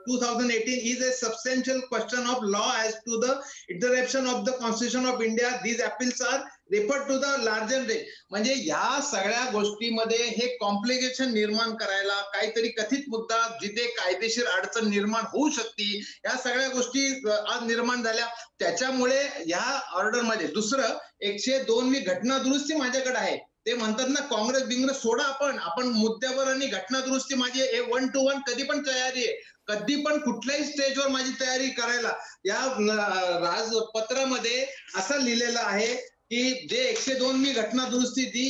Speaker 4: 2018 is a substantial question of law as to the interpretation of the Constitution of India. These appeals are referred to the larger day. म्हणजे या सगळ्या गोष्टीमध्ये हे complication निर्माण करायला काहीतरी कथित मुद्दा जिथे कायदेशीर अडचण निर्माण होऊ शकते, या सगळ्या गोष्टी आज निर्माण झाल्या. त्याच्यामुळे या ऑर्डर मध्ये दुसरं 102वी घटना दुरुस्ती माझ्याकडे आहे. ते म्हणतात ना, काँग्रेस बिंग्रेस सोडा, आपण मुद्द्यावर आणि घटना दुरुस्ती माझी 1 to 1 कधी पण तयारी आहे, कधी पण कुठल्याही स्टेजवर माझी तयारी करायला. या राजपत्रामध्ये असं लिहिलेलं आहे की जे 102वी घटना दुरुस्ती ती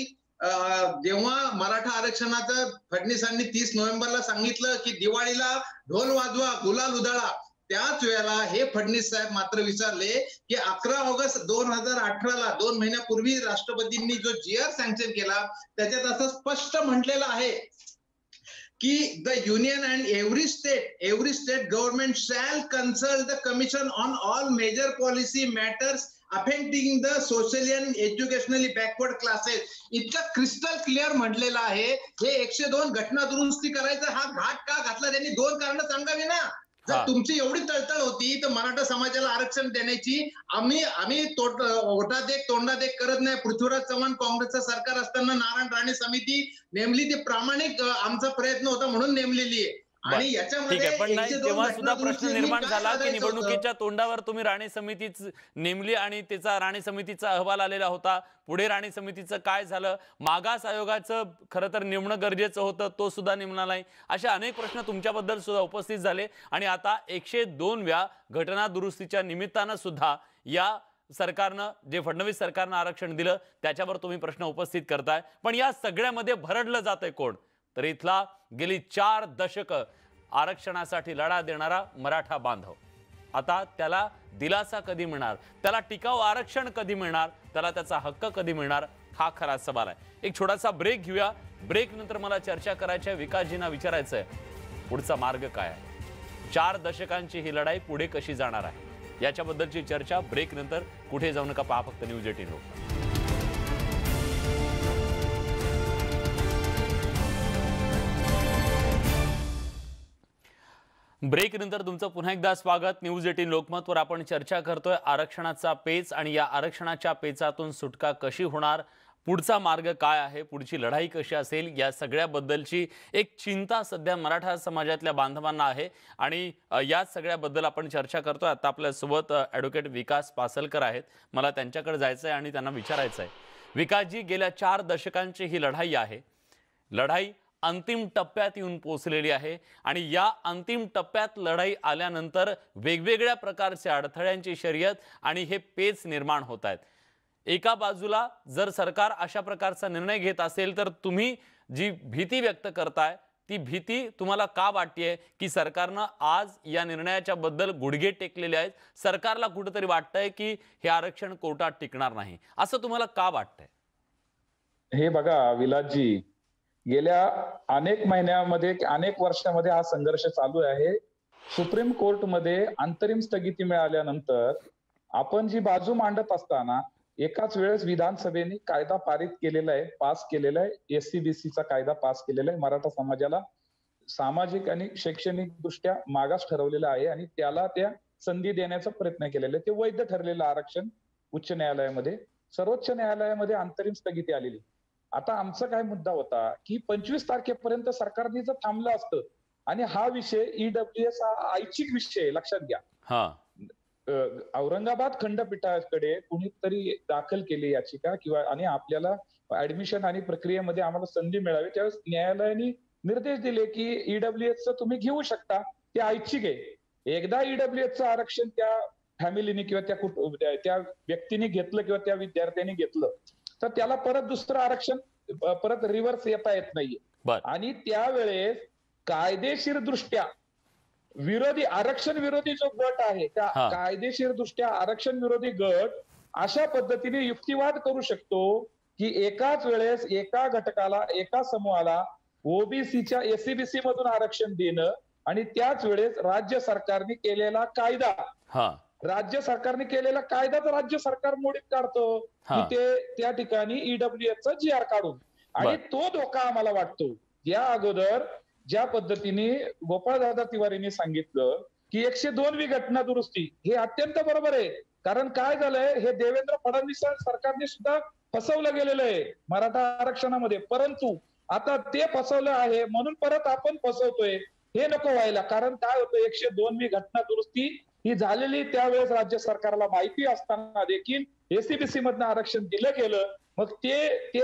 Speaker 4: जेव्हा मराठा आरक्षणाचं फडणवीसांनी 30 नोव्हेंबरला सांगितलं की दिवाळीला ढोल वाजवा, गुलाल उधळा, त्याच वेळेला हे फडणवीस साहेब मात्र विचारले की 11 ऑगस्ट 2018ला 2 महिन्यापूर्वी राष्ट्रपतींनी जो GR सँक्शन केला त्याच्यात असं स्पष्ट म्हटलेलं आहे की the union and every state government shall consult the commission on all major policy matters affecting the socially and educationally backward classes. इतकं क्रिस्टल क्लिअर म्हटलेलं आहे. हे 102 घटना दुरुस्ती करायचा हा घाट का घातला त्यांनी? 2 कारणं सांगावी ना. जर तुमची एवढी तळतळ होती तर मराठा समाजाला आरक्षण देण्याची आम्ही ओठात एक तोंडात एक करत नाही. पृथ्वीराज चव्हाण काँग्रेसचं सरकार असताना नारायण राणे समिती नेमली, ती प्रामाणिक आमचा प्रयत्न होता म्हणून नेमलेली आहे. आणि
Speaker 1: ठीक
Speaker 4: याच्यामध्ये
Speaker 1: आहे, पण नाही
Speaker 4: 102
Speaker 1: तेव्हा सुद्धा प्रश्न
Speaker 4: घटनादुरुस्तींनी
Speaker 1: निर्माण
Speaker 4: काय
Speaker 1: झाला की
Speaker 4: साधायचं होतं?
Speaker 1: निवडणुकीच्या तोंडावर तुम्ही राणे समितीच नेमली आणि त्याचा राणे समितीचा अहवाल आलेला होता. पुढे राणे समितीचं काय झालं, मागास आयोगाचं खरं तर नेमणं गरजेचं होतं, तो सुद्धा नेमला नाही. असे अनेक प्रश्न तुमच्याबद्दल सुद्धा उपस्थित झाले आणि आता 102व्या घटना दुरुस्तीच्या निमित्तानं सुद्धा या सरकारनं जे फडणवीस सरकारनं आरक्षण दिलं त्याच्यावर तुम्ही प्रश्न उपस्थित करताय. पण या सगळ्यामध्ये भरडलं जातंय कोण? तर इथला गेली 4 दशकं आरक्षणासाठी लढा देणारा मराठा बांधव. आता त्याला दिलासा कधी मिळणार, त्याला टिकाऊ आरक्षण कधी मिळणार, त्याला त्याचा हक्क कधी मिळणार, हा खरा सवाल आहे. एक छोटासा ब्रेक घेऊया. ब्रेक नंतर मला चर्चा करायची आहे, विकासजींना विचारायचं आहे पुढचा मार्ग काय आहे, 4 दशकांची ही लढाई पुढे कशी जाणार आहे, याच्याबद्दलची चर्चा ब्रेक नंतर. कुठे जाऊ नका, पहा फक्त न्यूज 18 लोकमत. ब्रेक नंतर तुमचं पुन्हा एकदा स्वागत. न्यूज 18 लोकमतवर आपण चर्चा करतोय आरक्षणाचा पेच आणि या आरक्षणाच्या पेचातून सुटका कशी होणार, पुढचा मार्ग काय आहे, पुढची लढाई कशी असेल, या सगळ्याबद्दलची एक चिंता सध्या मराठा समाजातल्या बांधवांना आहे आणि या सगळ्याबद्दल आपण चर्चा करतोय. आता आपल्यासोबत ॲडव्होकेट विकास पासलकर आहेत. मला त्यांच्याकडे जायचं आहे आणि त्यांना विचारायचं आहे, विकासजी गेल्या 4 दशकांची ही लढाई आहे, लढाई अंतिम टप्प्यात येऊन पोहोचलेली आहे आणि या अंतिम टप्प्यात लढाई आल्यानंतर वेगवेगळ्या प्रकारच्या अडथळ्यांची शर्यत आणि हे पेच निर्माण होत आहेत. एका बाजूला जर सरकार अशा प्रकारचा निर्णय घेत असेल तर तुम्ही जी भीती व्यक्त करताय ती भीती तुम्हाला का वाटतेय की सरकारनं आज या निर्णयाच्या बद्दल गुडघे टेकलेले आहेत, सरकारला कुठेतरी वाटतंय की हे आरक्षण कोर्टात टिकणार नाही, असं तुम्हाला का वाटतंय?
Speaker 5: हे बघा विलासजी, गेल्या अनेक महिन्यामध्ये अनेक वर्षामध्ये हा संघर्ष चालू आहे. सुप्रीम कोर्टमध्ये अंतरिम स्थगिती मिळाल्यानंतर आपण जी बाजू मांडत असताना एकाच वेळेस विधानसभेने कायदा पारित केलेला आहे, पास केलेला आहे, SCBCचा कायदा पास केलेला आहे. मराठा समाजाला सामाजिक आणि शैक्षणिक दृष्ट्या मागास ठरवलेला आहे आणि त्याला त्या संधी देण्याचा प्रयत्न केलेला आहे. ते वैध ठरलेलं आरक्षण उच्च न्यायालयामध्ये, सर्वोच्च न्यायालयामध्ये अंतरिम स्थगिती आलेली. आता आमचा काय मुद्दा होता की 25 तारखेपर्यंत सरकारने जर थांबलं असतं आणि हा विषय EWS हा ऐच्छिक विषय लक्षात घ्या. औरंगाबाद खंडपीठाकडे कुणीतरी दाखल केली याचिका किंवा आणि आपल्याला ऍडमिशन आणि प्रक्रियेमध्ये आम्हाला संधी मिळावी, त्यावेळेस न्यायालयाने निर्देश दिले की EWS तुम्ही घेऊ शकता, ते ऐच्छिक आहे. एकदा EWS आरक्षण त्या फॅमिलीने किंवा त्या व्यक्तीने घेतलं किंवा त्या विद्यार्थ्यांनी घेतलं तर त्याला परत दुसरं आरक्षण परत रिव्हर्स येता येत नाहीये. आणि त्यावेळेस कायदेशीर दृष्ट्या विरोधी आरक्षण विरोधी जो गट आहे त्या कायदेशीर दृष्ट्या आरक्षण विरोधी गट अशा पद्धतीने युक्तिवाद करू शकतो की एकाच वेळेस एका घटकाला, एका समूहाला ओबीसीच्या SCBC मधून आरक्षण देणं आणि त्याच वेळेस राज्य सरकारने केलेला कायदा, राज्य सरकारने केलेला कायदा तर राज्य सरकार मोडीत काढतो की ते त्या ठिकाणी EWSचा GR काढून, आणि तो धोका आम्हाला वाटतो. या अगोदर ज्या पद्धतीने गोपाळदादा तिवारीने सांगितलं की 102वी घटना दुरुस्ती, हे अत्यंत बरोबर आहे. कारण काय झालंय, हे देवेंद्र फडणवीस सरकारने सुद्धा फसवलं गेलेलं आहे मराठा आरक्षणामध्ये, परंतु आता ते फसवलं आहे म्हणून परत आपण फसवतोय. हे नको व्हायला. कारण काय होतं, 102वी घटना दुरुस्ती ही झालेली त्यावेळेस राज्य सरकारला माहिती असताना देखील SCBC मधनं आरक्षण दिलं गेलं. मग ते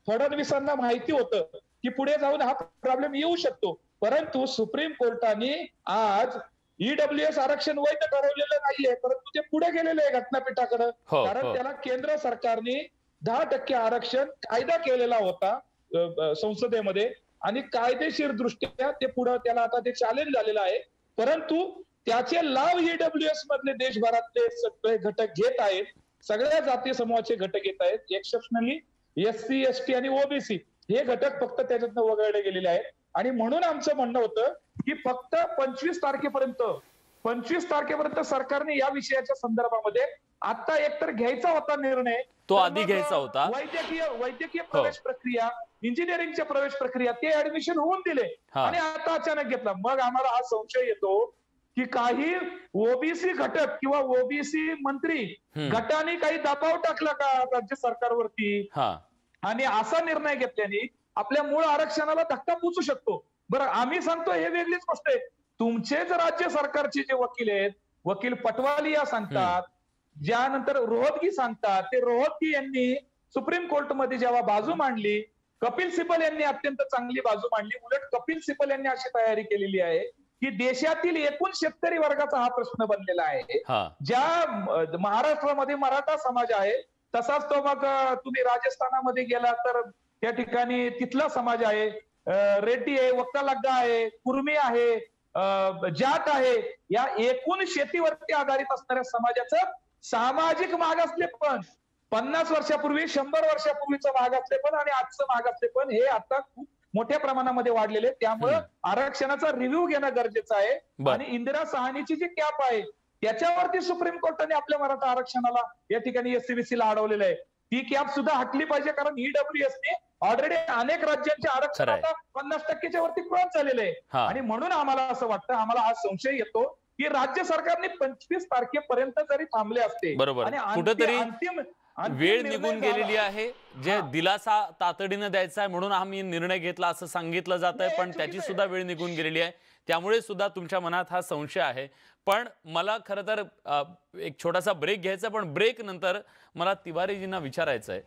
Speaker 5: फडणवीसांना माहिती होतं की पुढे जाऊन हा प्रॉब्लेम येऊ शकतो, परंतु सुप्रीम कोर्टाने आज EWS आरक्षण वैध ठरवलेलं नाहीये, परंतु ते पुढे गेलेलं आहे घटनापीठाकडे. कारण त्याला केंद्र सरकारने 10% आरक्षण कायदा केलेला होता संसदेमध्ये आणि कायदेशीर दृष्ट्या ते पुढे त्याला आता ते चॅलेंज झालेलं आहे, परंतु त्याचे लाभ EWS मधले देशभरातले सगळे घटक घेत आहेत, सगळ्या जाती समूहाचे घटक घेत आहेत. एक्सेप्शनली SC ST आणि OBC हे घटक फक्त त्याच्यातनं वगळले गेलेले आहेत. आणि म्हणून आमचं म्हणणं होतं की फक्त 25 तारखेपर्यंत सरकारने या विषयाच्या संदर्भामध्ये आता एकतर घ्यायचा होता निर्णय,
Speaker 1: तो आधी घ्यायचा होता.
Speaker 5: वैद्यकीय प्रवेश प्रक्रिया, इंजिनिअरिंगच्या प्रवेश प्रक्रिया, ते ऍडमिशन होऊन दिले आणि आता अचानक घेतला. मग आम्हाला हा संशय येतो की काही ओबीसी घटक किंवा ओबीसी मंत्री गटाने काही दबाव टाकला का राज्य सरकारवरती आणि असा निर्णय घेतल्याने आपल्या मूळ आरक्षणाला धक्का पोचू शकतो. बरं आम्ही सांगतो हे वेगळीच गोष्ट आहे. तुमचेच राज्य सरकारचे जे वकील आहेत, वकील पटवालिया सांगतात, ज्यानंतर रोहतगी सांगतात, ते रोहतगी यांनी सुप्रीम कोर्टमध्ये जेव्हा बाजू मांडली, कपिल सिब्बल यांनी अत्यंत चांगली बाजू मांडली. उलट कपिल सिब्बल यांनी अशी तयारी केलेली आहे की देशातील एकूण शेतकरी वर्गाचा हा प्रश्न बनलेला आहे. ज्या महाराष्ट्रामध्ये मराठा समाज आहे तसाच तो मग तुम्ही राजस्थानामध्ये गेला तर त्या ठिकाणी तिथला समाज आहे, रेड्डी आहे, वक्कालग्गा आहे, कुर्मी आहे, जाट आहे. या एकूण शेतीवरती आधारित असणाऱ्या समाजाचं सामाजिक मागासलेपण 50 वर्षापूर्वी 100 वर्षापूर्वीचं मागासलेपण आणि आजचं मागासलेपण हे आता खूप मोठ्या प्रमाणामध्ये वाढलेले. त्यामुळे आरक्षणाचा रिव्ह्यू घेणं गरजेचं आहे. आणि इंदिरा सहानीची जी कॅप आहे त्याच्यावरती सुप्रीम कोर्टाने आपल्या मराठा आरक्षणाला या ठिकाणी एससीबीसी ला अडवलेलं आहे. ती कॅप सुद्धा हटली पाहिजे, कारण ईडब्ल्यूएसने ऑलरेडी अनेक राज्यांचे आरक्षण आता 50% वरती क्रॉस झालेले आहे. आणि म्हणून आम्हाला असं वाटतं, आम्हाला हा संशय येतो की राज्य सरकारने 25 तारखेपर्यंत जरी थांबले असते,
Speaker 1: बरोबर, कुठेतरी वेळ निघून गेलेली आहे, जे दिलासा तातडीनं द्यायचा आहे म्हणून आम्ही निर्णय घेतला असं सांगितलं जात आहे, पण त्याची सुद्धा वेळ निघून गेलेली आहे. त्यामुळे सुद्धा तुमच्या मनात हा संशय आहे. पण मला खरं तर एक छोटासा ब्रेक घ्यायचा, पण ब्रेक नंतर मला तिवारीजींना विचारायचं आहे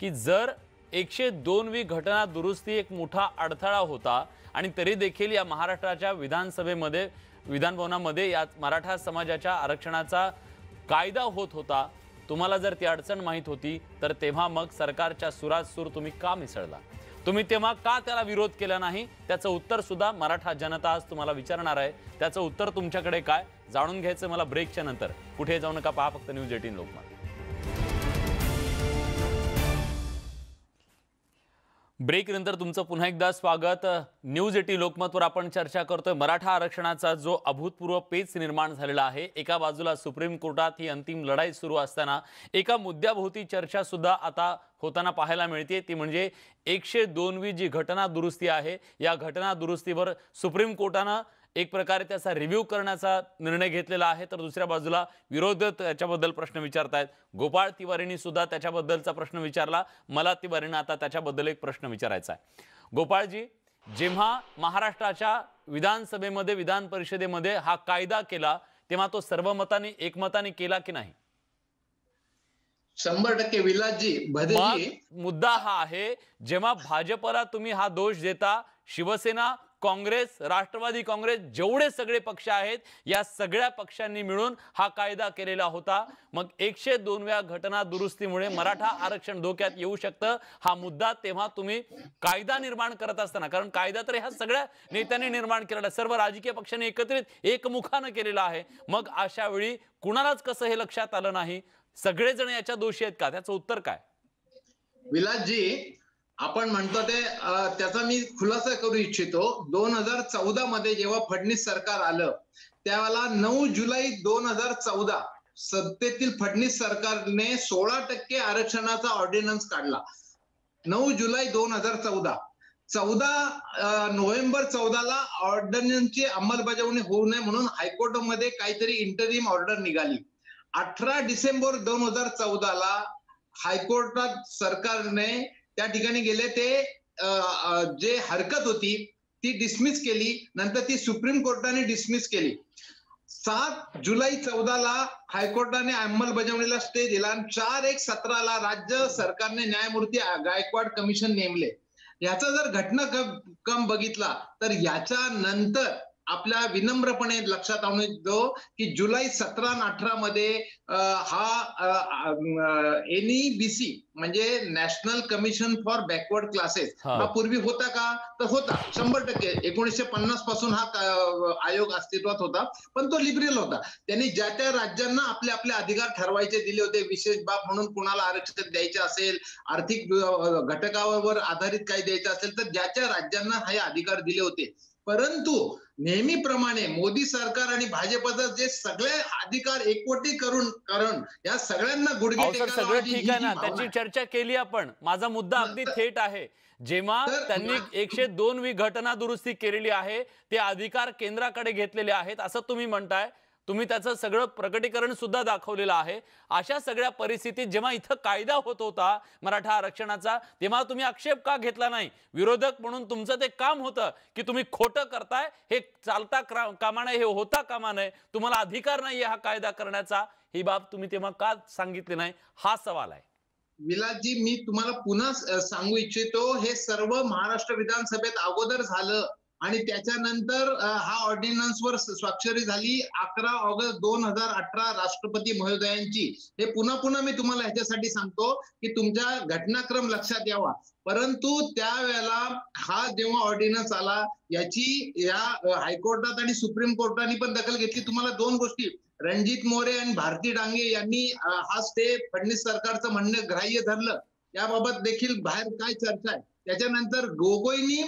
Speaker 1: की जर 102वी घटना दुरुस्ती एक मोठा अडथळा होता आणि तरी देखील या महाराष्ट्राच्या विधानसभेमध्ये, विधानभवनामध्ये या मराठा समाजाच्या आरक्षणाचा कायदा होत होता, तुम्हाला जर ती अडचण माहीत होती तर तेव्हा मग सरकारच्या सुरात सूर तुम्ही का मिसळला? तुम्ही तेव्हा का त्याला विरोध केला नाही? त्याचं उत्तर सुद्धा मराठा जनता आज तुम्हाला विचारणार आहे. त्याचं उत्तर तुमच्याकडे काय, जाणून घ्यायचं मला ब्रेकच्या नंतर. कुठे जाऊ नका, पहा फक्त न्यूज 18 लोकमत. ब्रेक नंतर तुमचं पुन्हा एकदा स्वागत. न्यूज 18 लोकमतवर आपण चर्चा करतोय मराठा आरक्षणाचा जो अभूतपूर्व पेच निर्माण झालेला आहे. एका बाजूला सुप्रीम कोर्टात ही अंतिम लढाई सुरू असताना एका मुद्द्याभोवती चर्चा सुद्धा आता होताना पाहायला मिळते, ती म्हणजे 102वी जी घटना दुरुस्ती आहे, या घटना दुरुस्तीवर सुप्रीम कोर्टानं एक प्रकारे त्याचा रिव्ह्यू करण्याचा निर्णय घेतलेला आहे. तर दुसऱ्या बाजूला विरोधक त्याच्याबद्दल प्रश्न विचारतायत. गोपाळ तिवारींनी सुद्धा त्याच्याबद्दलचा प्रश्न विचारला. मला तिवारींना आता त्याच्याबद्दल एक प्रश्न विचारायचा आहे. गोपाळजी, जेव्हा महाराष्ट्राच्या विधानसभेमध्ये, विधान परिषदेमध्ये हा कायदा केला तेव्हा तो सर्वमताने, एकमताने केला की नाही?
Speaker 4: 100% विलासजी, भदेजी,
Speaker 1: मुद्दा हा आहे, जेव्हा भाजपला तुम्ही हा दोष देता, शिवसेना, काँग्रेस, राष्ट्रवादी काँग्रेस, जेवढे सगळे पक्ष आहेत या सगळ्या पक्षांनी मिळून हा कायदा केलेला होता. मग 102व्या घटना दुरुस्तीमुळे मराठा आरक्षण धोक्यात येऊ शकतं हा मुद्दा तेव्हा तुम्ही कायदा निर्माण करत असताना, कारण कायदा तर ह्या सगळ्या नेत्यांनी निर्माण केलेला, सर्व राजकीय पक्षांनी एकत्रित एकमुखानं केलेला आहे. मग अशा वेळी कुणालाच कसं हे लक्षात आलं नाही? सगळेजण याच्या दोषी आहेत का? त्याचं उत्तर काय?
Speaker 4: विलासजी, आपण म्हणतो ते त्याचा मी खुलासा करू इच्छितो. 2014 मध्ये जेव्हा फडणवीस सरकार आलं त्यावेळेला 9 जुलै 2014 सत्तेतील फडणवीस सरकारने 16% आरक्षणाचा ऑर्डिनन्स काढला. 9 जुलै 2014. 14 नोव्हेंबर 14ला ऑर्डिनन्सची अंमलबजावणी होऊ नये म्हणून हायकोर्टामध्ये काहीतरी इंटरिम ऑर्डर निघाली. 18 डिसेंबर 2014ला हायकोर्टात सरकारने त्या ठिकाणी गेले, ते जे हरकत होती ती डिसमिस केली. नंतर ती सुप्रीम कोर्टाने डिसमिस केली. 7 जुलै 14ला हायकोर्टाने अंमलबजावणीला स्टे दिला आणि 4/1/17ला राज्य सरकारने न्यायमूर्ती गायकवाड कमिशन नेमले. याचा जर घटनाक्रम बघितला तर याच्या नंतर आपल्या विनम्रपणे लक्षात आणून येतो की जुलै 17 आणि 18 मध्ये हा NEBC म्हणजे national commission for backward classes हा पूर्वी होता का? तर होता. 100% 1950 पासून हा आयोग अस्तित्वात होता, पण तो लिबरल होता. त्यांनी ज्या त्या राज्यांना आपले आपले अधिकार ठरवायचे दिले होते. विशेष बाब म्हणून कुणाला आरक्षण द्यायचे असेल, आर्थिक घटकावर आधारित काही द्यायचं असेल तर ज्या त्या राज्यांना हे अधिकार दिले होते. परंतु नेहमीप्रमाणे मोदी सरकार आणि भाजपचा जे सगळे अधिकार एकवटी करून या सगळ्यांना गुडघे
Speaker 1: सगळं ठीक आहे ना, त्याची चर्चा केली आपण. माझा मुद्दा अगदी थेट आहे. जेव्हा त्यांनी 102वी घटना दुरुस्ती केलेली आहे, ते अधिकार केंद्राकडे घेतलेले आहेत असं तुम्ही म्हणताय. तुम्ही त्याचं सगळं प्रकटीकरण सुद्धा दाखवलेलं आहे। अशा सगळ्या परिस्थितीत जेव्हा इथं कायदा होत होता मराठा आरक्षणाचा, तेव्हा तुम्ही आक्षेप का घेतला नाही? विरोधक म्हणून तुमचं ते काम होतं की तुम्ही खोटं करताय, हे चालता कामा नये, हे होता कामा नये, तुम्हाला अधिकार नाहीये हा कायदा करण्याचा। ही बाब तुम्ही तेव्हा का सांगितली नाही, हा सवाल आहे।
Speaker 4: विलासजी, मी तुम्हाला पुन्हा सांगू इच्छितो, हे सर्व महाराष्ट्र विधानसभेत अगोदर झालं आणि त्याच्यानंतर हा ऑर्डिनन्सवर स्वाक्षरी झाली 11 ऑगस्ट 2018 राष्ट्रपती महोदयांची। हे पुन्हा पुन्हा मी तुम्हाला ह्याच्यासाठी सांगतो की तुमच्या घटनाक्रम लक्षात यावा। परंतु त्यावेळेला हा जेव्हा ऑर्डिनन्स आला, याची या हायकोर्टात आणि सुप्रीम कोर्टाने पण दखल घेतली। तुम्हाला दोन गोष्टी, रणजित मोरे आणि भारती डांगे यांनी हा स्टे फडणवीस सरकारचं म्हणणं ग्राह्य धरलं, याबाबत देखील बाहेर काय चर्चा आहे। त्याच्यानंतर गोगोईंनी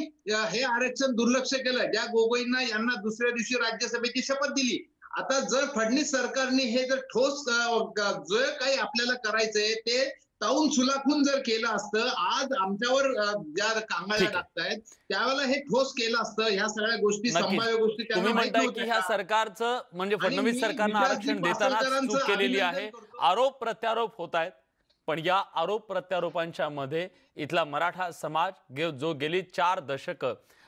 Speaker 4: हे आरक्षण दुर्लक्ष केलं, ज्या गोगोईंना यांना दुसऱ्या दिवशी राज्यसभेची शपथ दिली। आता जर फडणवीस सरकारने हे जर ठोस जे काही आपल्याला करायचंय ते ताऊन सुलाखून जर केलं असतं, आज आमच्यावर ज्या कांगाळ्या टाकतायत त्यावेळेला हे ठोस केलं असतं। ह्या सगळ्या गोष्टी संभाव्य गोष्टी
Speaker 1: तुम्ही म्हणताय की ह्या सरकारचं म्हणजे फडणवीस सरकारनं आरक्षण देताना चूक केलेली आहे, आरोप प्रत्यारोप होत आहेत। पण या आरोप प्रत्यारोपांच्या मध्ये इथला मराठा समाज जो गेली 4 दशक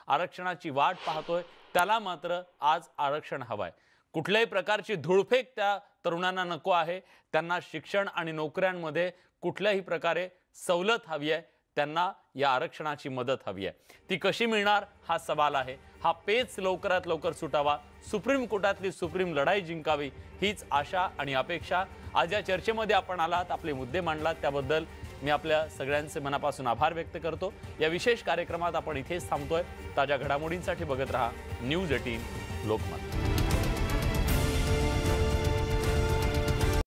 Speaker 1: आरक्षणाची वाट पाहतोय, त्याला मात्र आज आरक्षण हवंय। कुठल्याही प्रकारची धुळफेक त्या तरुणांना नको आहे। त्यांना शिक्षण आणि नोकऱ्यांमध्ये कुठल्याही प्रकारे सवलत हवी आहे, त्यांना या आरक्षणाची मदत हवी आहे। ती कशी मिळणार हा सवाल आहे। हा पेच लवकरात लवकर सुटावा, सुप्रीम कोर्टातली सुप्रीम लढाई जिंकावी, हीच आशा आणि अपेक्षा। आज या चर्चेमध्ये आपण आलात, आपले मुद्दे मांडलात, त्याबद्दल मी आपल्या सगळ्यांचे मनापासून आभार व्यक्त करतो। या विशेष कार्यक्रमात आपण इथेच थांबतोय। ताज्या घडामोडींसाठी बघत रहा न्यूज 18 लोकमत।